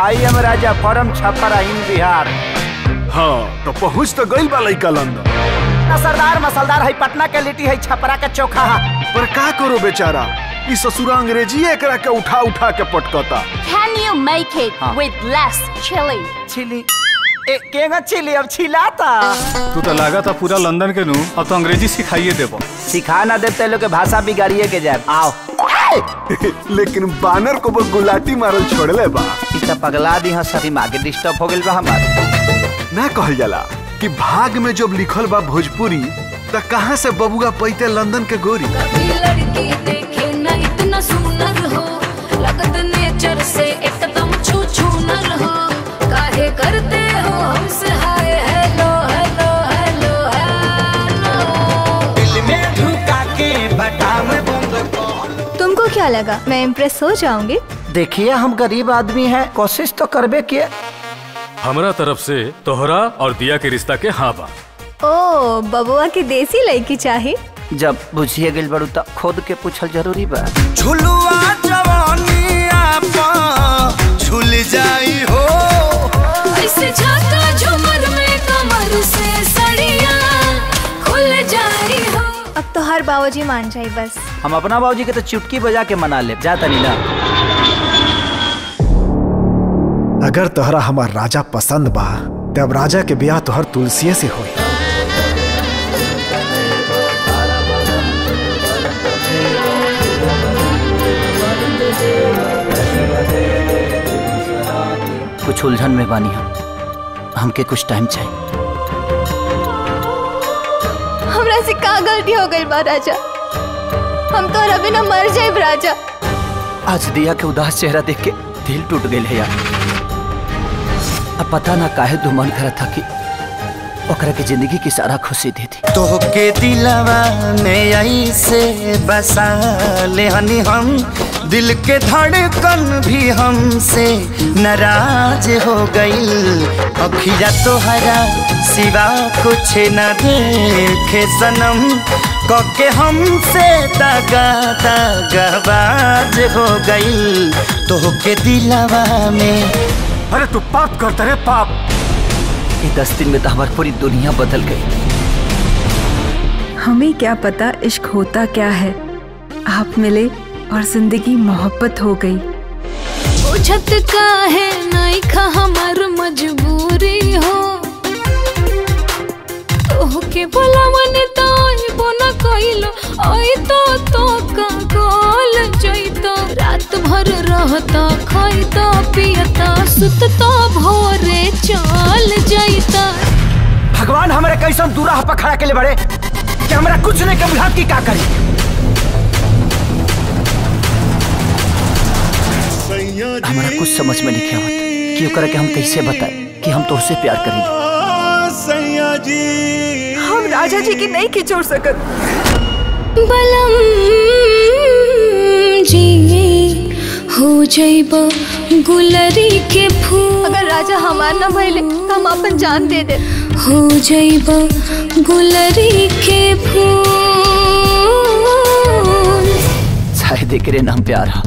I am Raja from Chhapra in Bihar. हाँ तो पहुँच तो गई बा लइका लंदन। सरदार मसलदार है, पटना के लिट्टी है, छपरा के चोखा है। पर का करो बेचारा, ई ससुरा अंग्रेजी एकरा के उठा उठा के पटकता। Can you make it with less chili? Chili केगा चिली अब छिलाता। तू तो लगा था पूरा लंदन के नू, अब तो अंग्रेजी सिखाइए देबो। सिखा ना देते लोग के भाषा बिगाड़िए के जाए। आओ लेकिन बानर को वो गुलाटी मारल छोड़ले बा। इतना पगला दी हाँ, सभी माँ के डिस्टर्ब हो गइल बा हमार। ना कहल जाला कि भाग में जब लिखल बा भोजपुरी त कहाँ से बबुआ पैते लंदन के गोरी। लड़की देखे ना इतना सुंदर हो, लगत नेचर से एकदम छू छू नर हो, काहे करते हो हमसे hi hello hello hello hello. दिल में ढुका के बटा में बंद। तुमको क्या लगा मैं इम्प्रेस हो जाऊंगी? देखिए हम गरीब आदमी हैं, कोशिश तो करबे किए। हमरा तरफ से तोहरा और दिया के रिश्ता के हाँ बा। ओ बबुआ की देसी लड़की चाहे। जब बुझिए गइल बड़ू त खुद के पूछल जरूरी बा। झुलुआ जवानिया पा झुल जाई हो, ऐसे झाका झुमर में कमर से सड़िया खुल जाई हो। अब तो हर बाबूजी मान जाए बस। हम अपना बाबूजी के तो चुटकी बजा के मना ले जाता नहीं ना। अगर तोहरा हमार राजा पसंद बा तब राजा के ब्याह तोहर तुलसिए से होई। कुछ उलझन में बानी हमके कुछ टाइम चाहिए। हमरा से का गलती हो गई बा राजा, हम तो अभी ना मर जाए राजा। आज दिया के उदास चेहरा देख के दिल टूट गई है यार। अब पता ना काहे तू मन करा था कि ओकरा के जिंदगी की सारा खुशी दे दी। तो के दिलवा में ऐसे बसा ले हनी हम, दिल के धड़कन भी हमसे नाराज हो गई। अखिया तोहरा सिवा कुछ न देखे सनम, कके हमसे दगा दगाबाज हो गई। तो के दिलवा में अरे तू पाप करता रे पाप। ये 10 दिन में तो हमारी पूरी दुनिया बदल गई। हमें क्या पता इश्क होता क्या है। आप मिले और जिंदगी मोहब्बत हो गई। बुझत का है नहीं खा हमार मजबूरी हो, के बोला मन तो बोना कइलो आई तो का गोल जइतो। रात भर रहता खाइता पियता सुतता भोरे चल जइता। भगवान हमारे कैसन दूरा पर खड़ा के लिए बड़े कि हमरा कुछ नहीं के बुझात की का करी। हमारा कुछ समझ में नहीं आवत कि ओकरा के हम कैसे बताएं कि हम तो उससे प्यार करेंगे। हम राजा जी की नहीं खिचोड़ सकत। बलम जी हो जाइबा गुलरी के फूल। अगर राजा हमार न भइले तो हम अपन जान दे दे। हो जाइबा गुलरी के फूल। शायद एकरे नाम प्यार है।